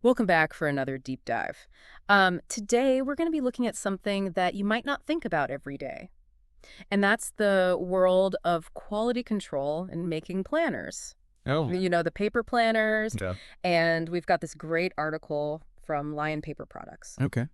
Welcome back for another deep dive. Today, we're going to be looking at something that you might not think about every day, and that's the world of quality control and making planners. Oh, The paper planners, yeah. and we've got this great article from Lion Paper Products. Okay.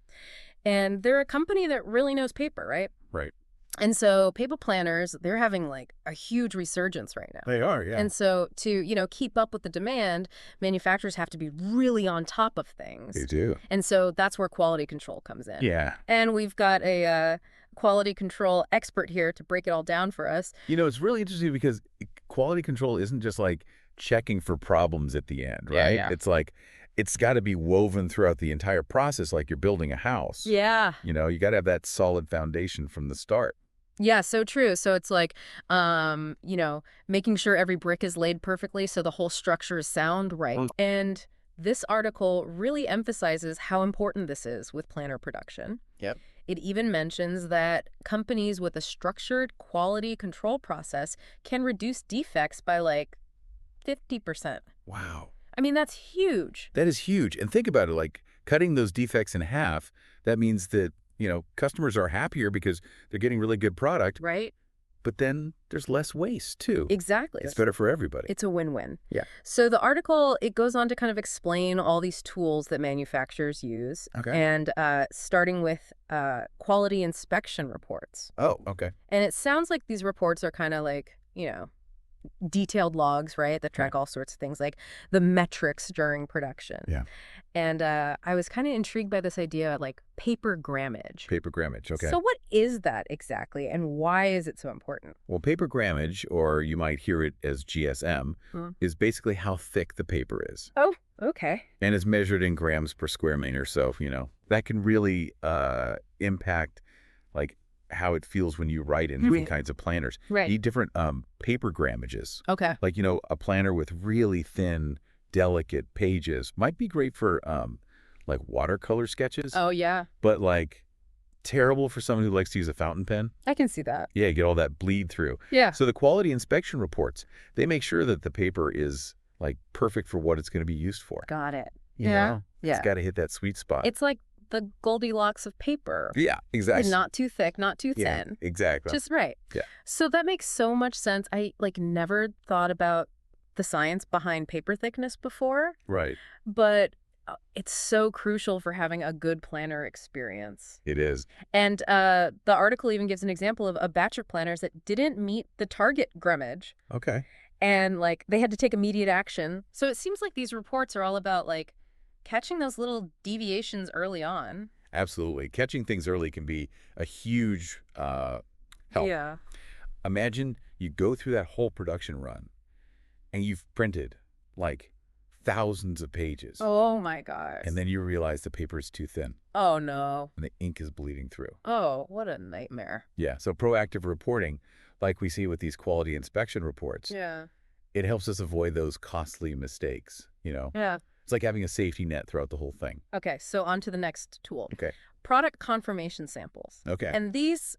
And they're a company that really knows paper, right? Right. And so paper planners, they're having like a huge resurgence right now. They are, yeah. And so to keep up with the demand, manufacturers have to be really on top of They things. do. And so that's where quality control comes in. Yeah. And we've got a quality control expert here to break it all down for us. It's really interesting because quality control isn't just like checking for problems at the end, Yeah, right? yeah. It's like it's got to be woven throughout the entire process like you're building a house. Yeah. You got to have that solid foundation from the start. Yeah, so true. So it's like, making sure every brick is laid perfectly so the whole structure is sound, right? And this article really emphasizes how important this is with planner production. Yep. It even mentions that companies with a structured quality control process can reduce defects by like 50%. Wow. I mean, that's huge. That is huge. And think about it, like cutting those defects in half, that means that, customers are happier because they're getting really good product, Right? but then there's less waste too. Exactly. It's better for everybody. It's a win-win. Yeah. So the article, it goes on to kind of explain all these tools that manufacturers use. Okay. And starting with quality inspection reports. Oh, okay. And it sounds like these reports are kind of like, detailed logs, right, that track all sorts of things, like the metrics during production. Yeah. And I was kind of intrigued by this idea, like paper grammage. Paper grammage, okay. So what is that exactly, and why is it so important? Well, paper grammage, or you might hear it as GSM, is basically how thick the paper is. Oh, okay. And is measured in grams per square meter. So, that can really impact, like, how it feels when you write in different kinds of planners. Right. You need different paper grammages. Okay. Like, a planner with really thin, delicate pages might be great for, like, watercolor sketches. Oh, yeah. But, like, terrible for someone who likes to use a fountain pen. I can see that. Yeah, get all that bleed through. Yeah. So the quality inspection reports, they make sure that the paper is like perfect for what it's going to be used for. Got it. You know? Yeah. It's got to hit that sweet spot. It's like the Goldilocks of paper. Yeah, exactly. Not too thick, not too Yeah, thin. exactly. Just right. Yeah. So that makes so much sense. I never thought about the science behind paper thickness before, Right. but it's so crucial for having a good planner experience. It is. And the article even gives an example of a batch of planners that didn't meet the target grammage. Okay. And they had to take immediate action. So it seems like these reports are all about catching those little deviations early on. Absolutely. Catching things early can be a huge help. Yeah. Imagine you go through that whole production run and you've printed like thousands of pages. Oh my gosh. And then you realize the paper is too thin Oh no. and the ink is bleeding through. Oh, what a nightmare. Yeah. So proactive reporting, like we see with these quality inspection reports, Yeah. it helps us avoid those costly mistakes. Yeah. It's like having a safety net throughout the whole thing. Okay, so on to the next tool. Okay. Product confirmation samples. Okay. And these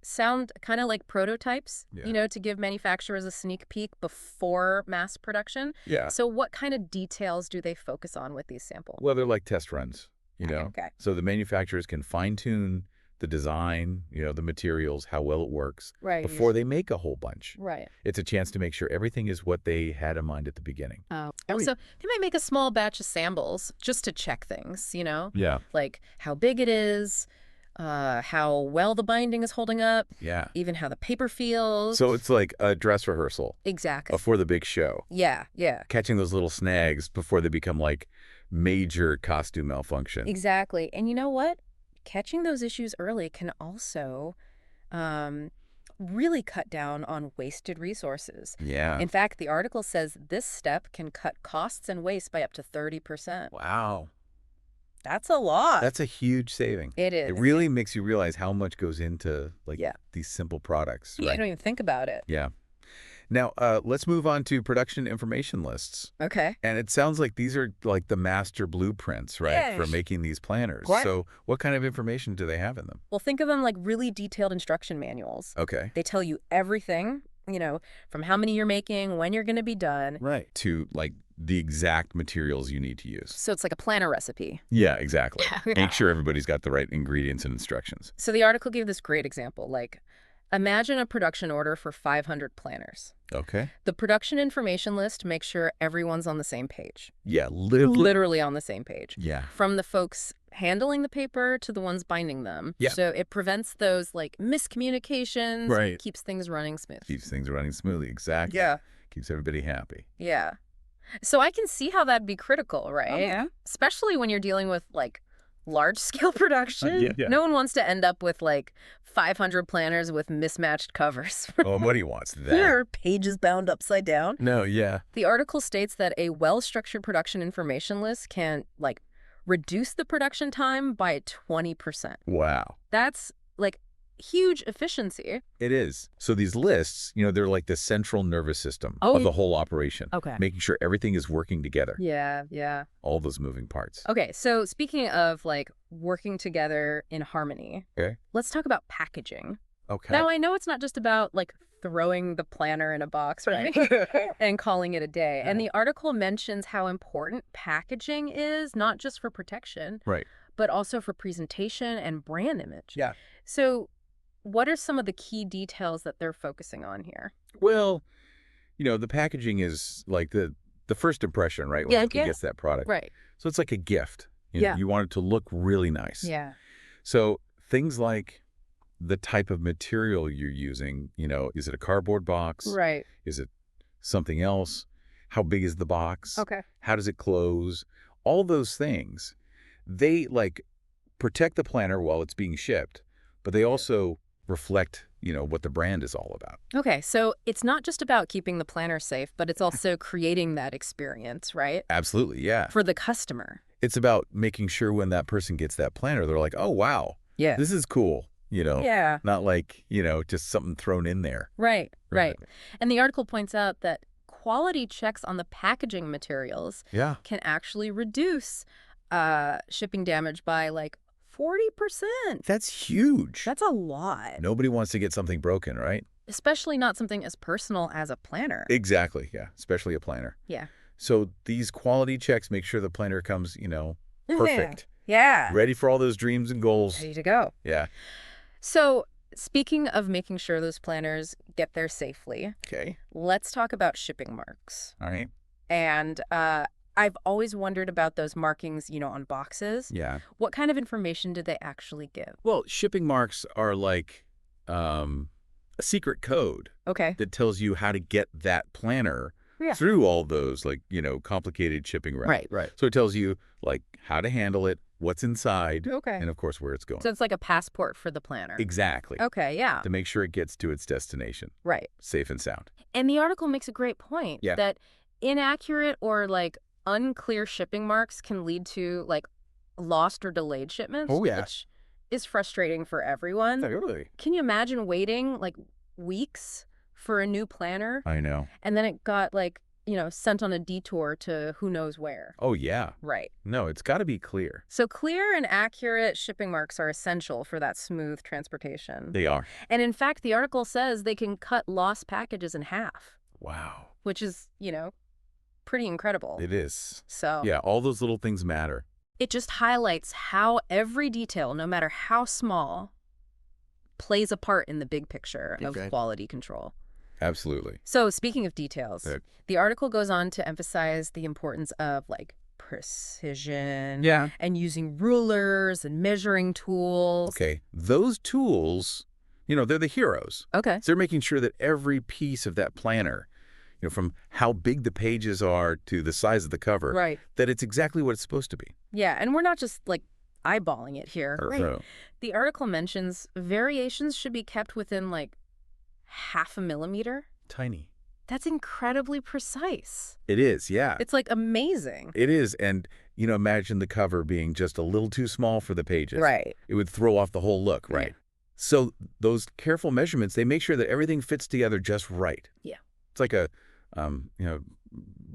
sound kind of like prototypes, Yeah. to give manufacturers a sneak peek before mass production. Yeah. So what kind of details do they focus on with these samples? Well, they're like test runs, Okay. So the manufacturers can fine tune the design, the materials, how well it works Right. before they make a whole bunch. Right. It's a chance to make sure everything is what they had in mind at the beginning. Oh. I mean- So they might make a small batch of samples just to check things, Yeah. like how big it is, how well the binding is holding up, Yeah. even how the paper feels. So it's like a dress rehearsal Exactly. before the big show. Yeah, yeah. Catching those little snags before they become like major costume malfunction. Exactly. And you know what? Catching those issues early can also really cut down on wasted resources. Yeah. In fact, the article says this step can cut costs and waste by up to 30%. Wow. That's a lot. That's a huge saving. It is. It really makes you realize how much goes into Yeah. these simple products. Yeah, I Right? don't even think about it. Yeah. Now, let's move on to production information lists. Okay. And it sounds like these are like the master blueprints, right, for Yes. making these planners. What? So what kind of information do they have in them? Well, think of them like really detailed instruction manuals. Okay. They tell you everything from how many you're making, when you're going to be done. Right. To, like, the exact materials you need to use. So it's like a planner recipe. Yeah, exactly. Yeah. Make sure everybody's got the right ingredients and instructions. So the article gave this great example, like, imagine a production order for 500 planners. Okay. The production information list makes sure everyone's on the same page. Yeah, literally. Literally on the same page. Yeah. From the folks handling the paper to the ones binding them. Yeah. So it prevents those, like, miscommunications. Right. Keeps things running smooth. Keeps things running smoothly. Exactly. Yeah. Keeps everybody happy. Yeah. So I can see how that'd be critical, right? Oh, yeah. Especially when you're dealing with, like, large-scale production. Yeah. No one wants to end up with, like, 500 planners with mismatched covers. Oh, and what he wants that. There are pages bound upside down. No, yeah. The article states that a well-structured production information list can, like, reduce the production time by 20%. Wow. That's, like, huge efficiency. It is. So these lists, they're like the central nervous system Oh, of the whole operation. Okay. Making sure everything is working together. Yeah. All those moving parts. Okay, so speaking of, like, working together in harmony, Okay. let's talk about packaging. Okay. Now, I know it's not just about, like, throwing the planner in a box, right? And calling it a day. And the article mentions how important packaging is, not just for protection, Right. but also for presentation and brand image. Yeah. So what are some of the key details that they're focusing on here? Well, the packaging is like the first impression, right? When somebody gets that product. Right. So it's like a gift. Yeah. You want it to look really nice. Yeah. So things like the type of material you're using, is it a cardboard box? Right. Is it something else? How big is the box? Okay. How does it close? All those things, they, like, protect the planner while it's being shipped, but they also reflect, what the brand is all about. Okay, so it's not just about keeping the planner safe, but it's also creating that experience, right? Absolutely, yeah. For the customer. It's about making sure when that person gets that planner, they're like, oh, wow, Yeah. this is cool, Yeah. Not like, just something thrown in there. Right. And the article points out that quality checks on the packaging materials Yeah. can actually reduce shipping damage by, like, 40%. That's huge. That's a lot. Nobody wants to get something broken, right? Especially not something as personal as a planner. Exactly, yeah, especially a planner. Yeah. So these quality checks make sure the planner comes, perfect. Yeah. Ready for all those dreams and goals. Ready to go. Yeah. So speaking of making sure those planners get there safely, Okay. let's talk about shipping marks. All right. And I've always wondered about those markings, on boxes. Yeah. What kind of information do they actually give? Well, shipping marks are like a secret code Okay. that tells you how to get that planner Yeah. through all those, like, complicated shipping routes. Right. So it tells you, like, how to handle it, what's inside, Okay. and, of course, where it's going. So it's like a passport for the planner. Exactly. Okay, yeah. To make sure it gets to its destination, Right. safe and sound. And the article makes a great point that inaccurate or, like, unclear shipping marks can lead to, like, lost or delayed shipments. Oh, yeah. Which is frustrating for everyone. Totally. Can you imagine waiting, like, weeks for a new planner? I know. And then it got, like, sent on a detour to who knows where. Oh, yeah. Right. No, it's got to be clear. So clear and accurate shipping marks are essential for that smooth transportation. They are. And in fact, the article says they can cut lost packages in half. Wow. Which is, pretty incredible. It is. So Yeah, all those little things matter. it just highlights how every detail, no matter how small, plays a part in the big picture of quality control. Absolutely. So speaking of details, Okay. the article goes on to emphasize the importance of, like, precision and using rulers and measuring tools. Okay. Those tools, they're the heroes. Okay. So they're making sure that every piece of that planner, from how big the pages are to the size of the cover, Right. that it's exactly what it's supposed to be. Yeah, and we're not just, like, eyeballing it here. So, The article mentions variations should be kept within, like, 0.5 millimeter. tiny. That's incredibly precise. It is, yeah. It's, like, amazing. It is. And, imagine the cover being just a little too small for the pages. Right. It would throw off the whole look, right? Yeah. So those careful measurements, they make sure that everything fits together just right. Yeah. It's like a,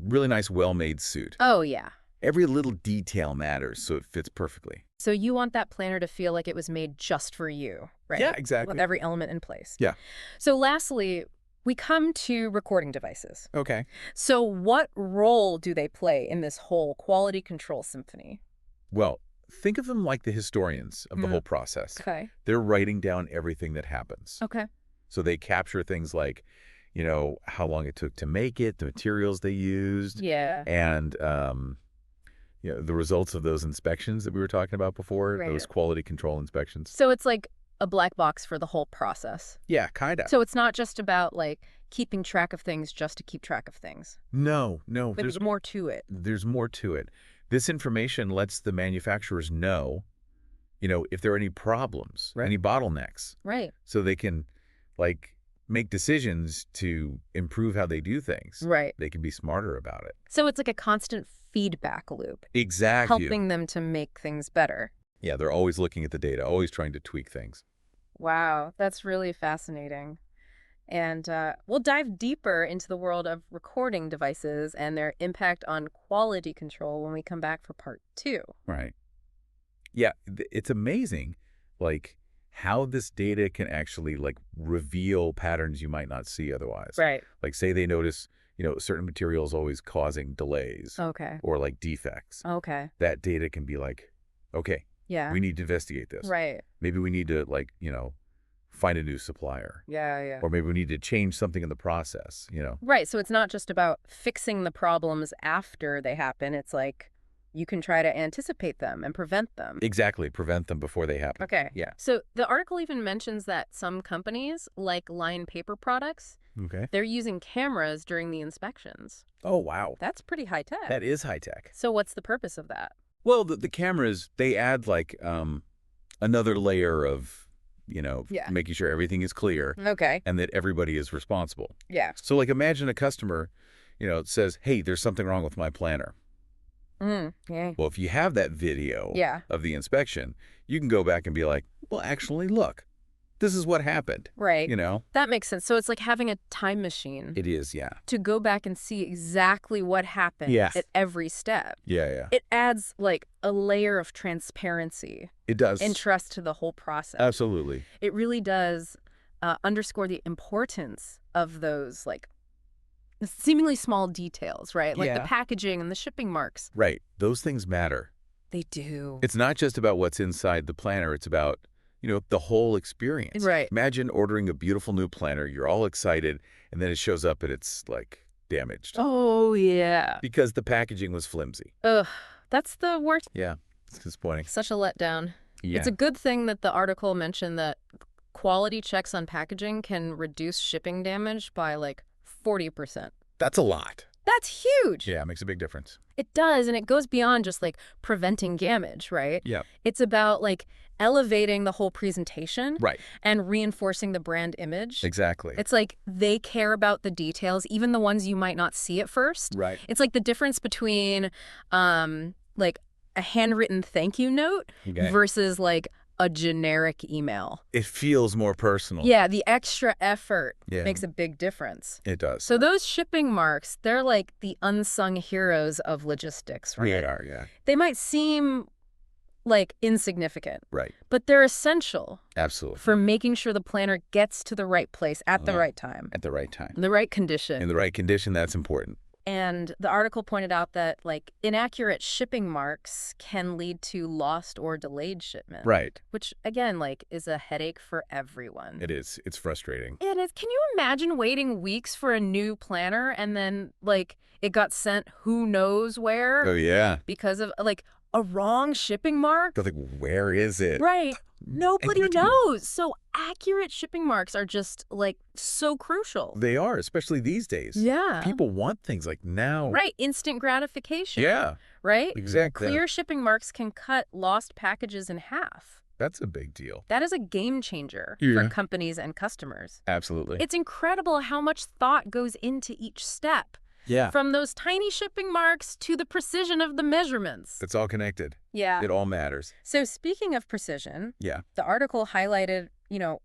really nice, well-made suit. Oh, yeah. Every little detail matters, so it fits perfectly. So you want that planner to feel like it was made just for you, right? Yeah, exactly. With every element in place. Yeah. So lastly, we come to recording devices. Okay. So what role do they play in this whole quality control symphony? Well, think of them like the historians of the Mm, whole process. okay. They're writing down everything that happens. Okay. So they capture things like, how long it took to make it, the materials they used, Yeah. and, the results of those inspections that we were talking about before, Right. those quality control inspections. So it's like a black box for the whole process. Yeah, kind of. So it's not just about like keeping track of things just to keep track of things. No, There's more to it. there's more to it. This information lets the manufacturers know, if there are any problems, Right. any bottlenecks, Right. so they can, like, make decisions to improve how they do things. Right. They can be smarter about it. So it's like a constant feedback loop, Exactly. helping them to make things better. Yeah, they're always looking at the data, always trying to tweak things. Wow, that's really fascinating. And we'll dive deeper into the world of recording devices and their impact on quality control when we come back for part 2. Right. Yeah, it's amazing, like, how this data can actually, like, reveal patterns you might not see otherwise. Right. Like, say they notice, certain materials always causing delays Okay. or, like, defects. Okay. That data can be like, okay, Yeah. we need to investigate this. Right. Maybe we need to, like, find a new supplier. Yeah, yeah. Or maybe we need to change something in the process. Right, so it's not just about fixing the problems after they happen. It's like you can try to anticipate them and prevent them. Exactly. Prevent them before they happen. Okay. Yeah. So the article even mentions that some companies, like line paper products, Okay. they're using cameras during the inspections. Oh, wow. That's pretty high tech. That is high tech. So what's the purpose of that? Well, the cameras, they add, like, another layer of, Yeah. making sure everything is clear Okay. and that everybody is responsible. Yeah. So, like, imagine a customer, says, hey, there's something wrong with my planner. Yeah. Well, if you have that video Yeah. of the inspection, you can go back and be like, well, actually, look, this is what happened. Right. You know? That makes sense. So it's like having a time machine It is, yeah. to go back and see exactly what happened Yeah. at every step. Yeah, yeah. It adds like a layer of transparency It does. and trust to the whole process. Absolutely. It really does underscore the importance of those like seemingly small details, right? Like the Yeah. packaging and the shipping marks. Right. Those things matter. They do. It's not just about what's inside the planner. It's about, the whole experience. Right. Imagine ordering a beautiful new planner. You're all excited, and then it shows up and it's, like, damaged. Oh, yeah. Because the packaging was flimsy. Ugh, that's the worst. Yeah. It's disappointing. Such a letdown. Yeah. It's a good thing that the article mentioned that quality checks on packaging can reduce shipping damage by like 40%. That's a lot. That's huge. Yeah, it makes a big difference. It does, and it goes beyond just like preventing damage, right? Yeah. It's about like elevating the whole presentation Right. and reinforcing the brand image. Exactly. It's like they care about the details, even the ones you might not see at first. Right. It's like the difference between like a handwritten thank you note Okay. versus like a generic email. It feels more personal. Yeah, the extra effort Yeah. makes a big difference. It does. So those shipping marks, they're like the unsung heroes of logistics, right? They are, yeah. They might seem like insignificant, Right. but they're essential Absolutely. for making sure the planner gets to the right place at the right time, At the right time. in the right condition. In the right condition, that's important. And the article pointed out that like inaccurate shipping marks can lead to lost or delayed shipment. Right. Which again, like is a headache for everyone. It is. It's frustrating. Can you imagine waiting weeks for a new planner and then like it got sent who knows where Oh, yeah. because of like a wrong shipping mark? They're like, where is it? Right. Nobody And- knows. So accurate shipping marks are just like so crucial. They are, especially these days. Yeah. People want things like now. Right. Instant gratification. Yeah, Right? exactly. Clear shipping marks can cut lost packages in half. That's a big deal. That is a game changer Yeah. for companies and customers. Absolutely. It's incredible how much thought goes into each step. Yeah. From those tiny shipping marks to the precision of the measurements. It's all connected. Yeah. It all matters. So speaking of precision, Yeah. the article highlighted,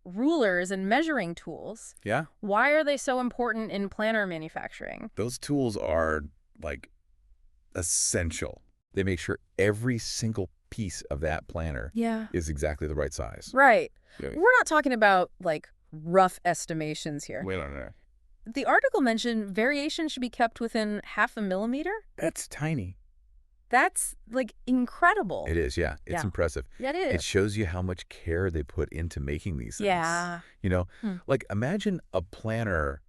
rulers and measuring tools. Yeah. Why are they so important in planner manufacturing? Those tools are, like, essential. They make sure every single piece of that planner Yeah. is exactly the right size. Right. Yeah. We're not talking about, like, rough estimations here. Wait on that. The article mentioned variation should be kept within half a millimeter. That's tiny. That's, like, incredible. It is, yeah. It's Yeah. impressive. Yeah, it It is. shows you how much care they put into making these things. Yeah. You know, Hmm. like imagine a planner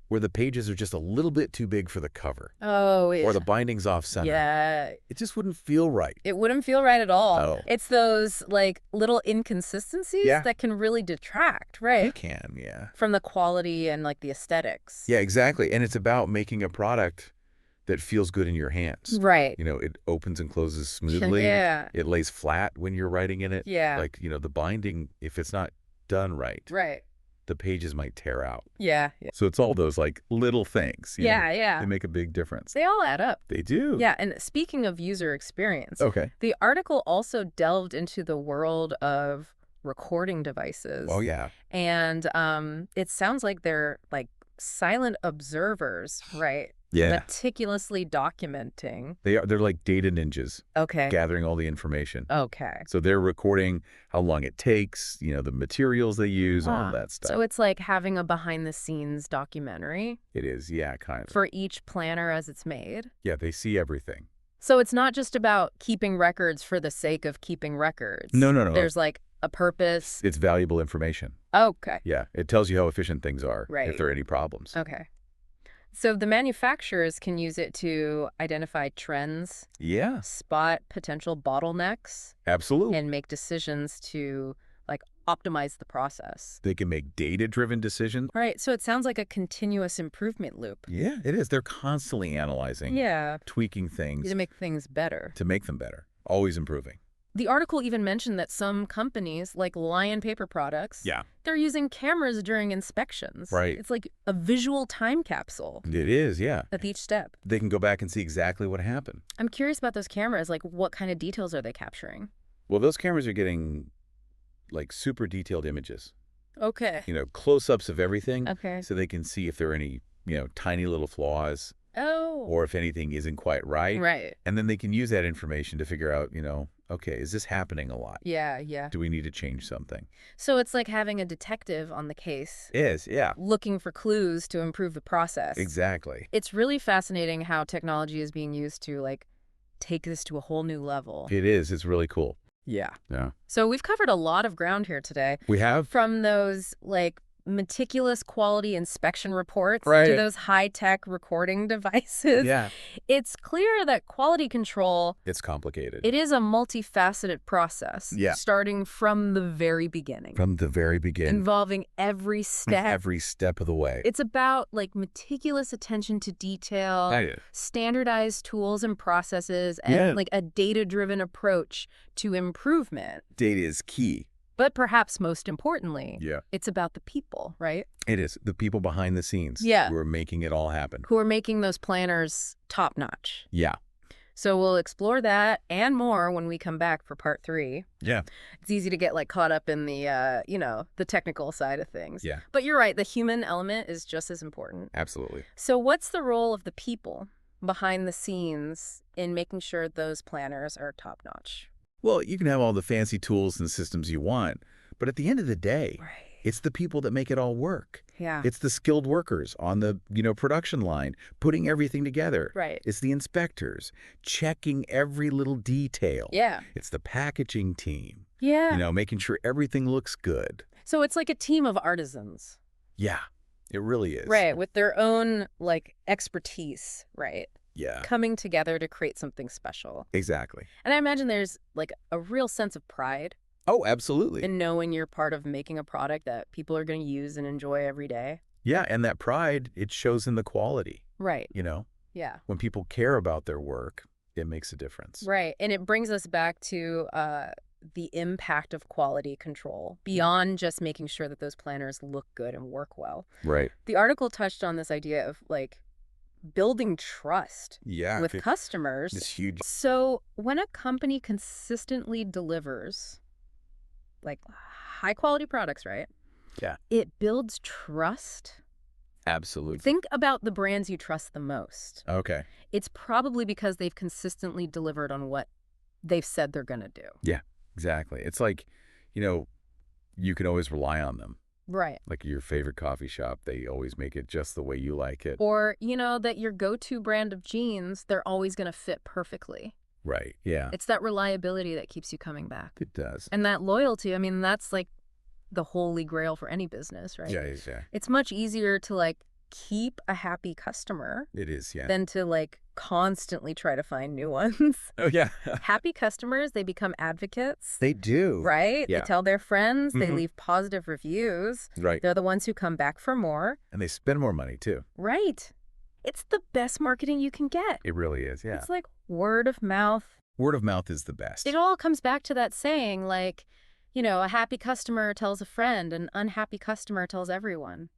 where the pages are just a little bit too big for the cover Oh, or yeah. the binding's off center. Yeah. It just wouldn't feel right. It wouldn't feel right at all. Oh. It's those, like, little inconsistencies Yeah. that can really detract, It right, can, yeah. from the quality and, like, the aesthetics. Yeah, exactly. And it's about making a product that feels good in your hands. Right. You know, it opens and closes smoothly. Yeah. It lays flat when you're writing in it. Yeah. Like, you know, the binding, if it's not done right, Right. the pages might tear out. Yeah. Yeah. So it's all those like little things. You know, Yeah, yeah. They make a big difference. They all add up. They do. Yeah, and speaking of user experience, Okay. the article also delved into the world of recording devices. Oh, yeah. And it sounds like they're like silent observers, right? Yeah. Meticulously documenting. They're like data ninjas Okay. gathering all the information. Okay. So they're recording how long it takes, you know, the materials they use, all that stuff. So it's like having a behind-the-scenes documentary It is, yeah, kind of. for each planner as it's made. Yeah, they see everything. So it's not just about keeping records for the sake of keeping records. No, no, no. There's like a purpose. It's valuable information. Okay. Yeah, it tells you how efficient things are, Right. if there are any problems. Okay. So the manufacturers can use it to identify trends, Yeah, spot potential bottlenecks, absolutely. and make decisions to like optimize the process. They can make data-driven decisions. Right. So it sounds like a continuous improvement loop. Yeah, it is. They're constantly analyzing, Yeah. tweaking things To make things better. to make them better, always improving. The article even mentioned that some companies, like Lion Paper Products, Yeah. they're using cameras during inspections. Right. It's like a visual time capsule It is, yeah. at each step. They can go back and see exactly what happened. I'm curious about those cameras. Like, what kind of details are they capturing? Well, those cameras are getting like super detailed images, Okay. you know, close-ups of everything Okay. so they can see if there are any, you know, tiny little flaws Oh. or if anything isn't quite right. Right. And then they can use that information to figure out, you know, okay, is this happening a lot? Yeah, yeah. Do we need to change something? So it's like having a detective on the case, Is, yeah. looking for clues to improve the process. Exactly. It's really fascinating how technology is being used to, like, take this to a whole new level. It is. It's really cool. Yeah. Yeah. So we've covered a lot of ground here today. We have? From those, like, meticulous quality inspection reports Right. to those high-tech recording devices. Yeah. It's clear that quality control, It's complicated. it is a multifaceted process. Yeah. Starting from the very beginning. From the very beginning. Involving every step. Every step of the way. It's about, like, meticulous attention to detail, That is. standardized tools and processes, and, Yeah. like, a data-driven approach to improvement. Data is key. But perhaps most importantly, Yeah. it's about the people, right? It is. The people behind the scenes Yeah. who are making it all happen. Who are making those planners top-notch. Yeah. So we'll explore that and more when we come back for part 3. Yeah. It's easy to get, like, caught up in the, the technical side of things. Yeah. But you're right, the human element is just as important. Absolutely. So what's the role of the people behind the scenes in making sure those planners are top-notch? Well, you can have all the fancy tools and systems you want, but at the end of the day, Right. it's the people that make it all work. Yeah. It's the skilled workers on the, production line, putting everything together. Right. It's the inspectors, checking every little detail. Yeah. It's the packaging team, Yeah. making sure everything looks good. So it's like a team of artisans. Yeah, it really is. Right. With their own, like, expertise, right? Yeah, Coming together to create something special. exactly. And I imagine there's, like, a real sense of pride Oh, absolutely. in knowing you're part of making a product that people are going to use and enjoy every day. Yeah, and that pride, it shows in the quality, Right. Yeah. When people care about their work, it makes a difference. Right. And it brings us back to the impact of quality control beyond just making sure that those planners look good and work well. Right. The article touched on this idea of, like, building trust Yeah. with customers. It's huge. So when a company consistently delivers, like, high quality products, right? Yeah. It builds trust. Absolutely. Think about the brands you trust the most. Okay. It's probably because they've consistently delivered on what they've said they're going to do. Yeah, exactly. It's like, you can always rely on them. Right. Like your favorite coffee shop, they always make it just the way you like it. Or, that your go-to brand of jeans, they're always going to fit perfectly. Right. Yeah. It's that reliability that keeps you coming back. It does. And that loyalty, I mean, that's like the holy grail for any business, right? Yeah, yeah. It's much easier to like keep a happy customer It is, yeah. than to like constantly try to find new ones. Oh, yeah. Happy customers, they become advocates, They do. right? They Yeah. tell their friends, they Mhm. leave positive reviews. Right. They're the ones who come back for more. And they spend more money, too. Right. It's the best marketing you can get. It really is, yeah. It's like word of mouth. Word of mouth is the best. It all comes back to that saying, like, a happy customer tells a friend, an unhappy customer tells everyone.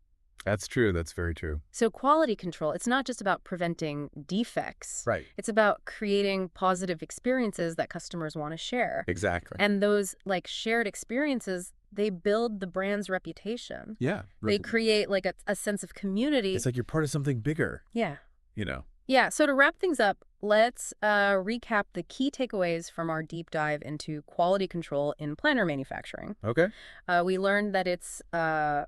That's true. That's very true. So quality control, it's not just about preventing defects. Right. It's about creating positive experiences that customers want to share. Exactly. And those like shared experiences, they build the brand's reputation. Yeah. They create like a sense of community. It's like you're part of something bigger, Yeah. you know. Yeah, so to wrap things up, let's recap the key takeaways from our deep dive into quality control in planner manufacturing. Okay. We learned that it's a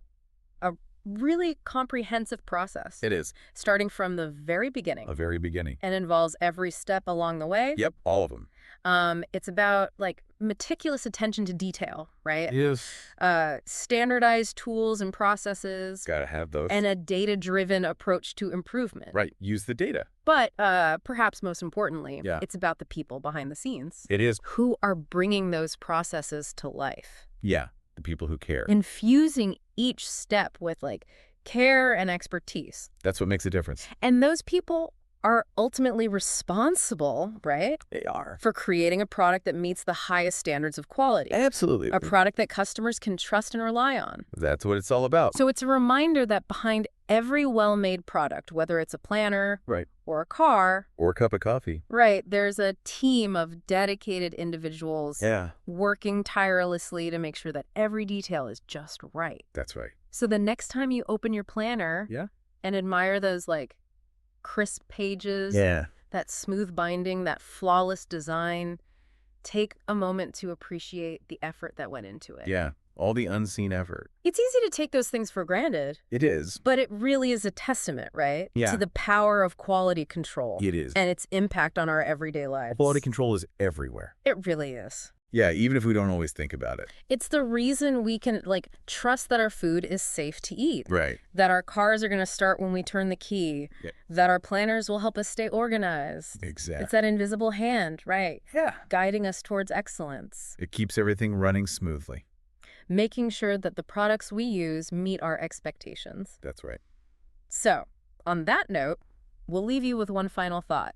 really comprehensive process, It is. starting from the very beginning, A very beginning. and involves every step along the way. Yep. All of them. It's about like meticulous attention to detail, right? Yes. Standardized tools and processes, Got to have those. and a data-driven approach to improvement. Right. Use the data. But perhaps most importantly, Yeah. it's about the people behind the scenes It is. who are bringing those processes to life, Yeah. The people who care. infusing each step with like care and expertise. That's what makes a difference. And those people are ultimately responsible, right, They are. for creating a product that meets the highest standards of quality, Absolutely. a product that customers can trust and rely on. That's what it's all about. So it's a reminder that behind every well-made product, whether it's a planner Right. or a car, Or a cup of coffee. right, there's a team of dedicated individuals Yeah. working tirelessly to make sure that every detail is just right. That's right. So the next time you open your planner Yeah. and admire those like crisp pages, Yeah. that smooth binding, that flawless design, take a moment to appreciate the effort that went into it. Yeah. All the unseen effort. It's easy to take those things for granted, It is. but it really is a testament, right? Yeah. To the power of quality control. It is. And its impact on our everyday lives. Quality control is everywhere. It really is. Yeah, even if we don't always think about it. It's the reason we can like trust that our food is safe to eat. Right. That our cars are going to start when we turn the key. Yeah. That our planners will help us stay organized. Exactly. It's that invisible hand, right? Yeah. Guiding us towards excellence. It keeps everything running smoothly. Making sure that the products we use meet our expectations. That's right. So, on that note, we'll leave you with one final thought.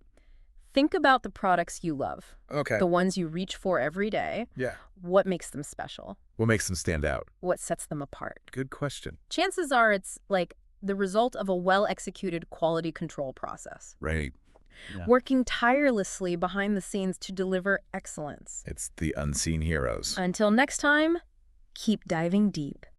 Think about the products you love, Okay. the ones you reach for every day. Yeah. What makes them special? What makes them stand out? What sets them apart? Good question. Chances are it's like the result of a well-executed quality control process, Right. Yeah. working tirelessly behind the scenes to deliver excellence. It's the unseen heroes. Until next time, keep diving deep.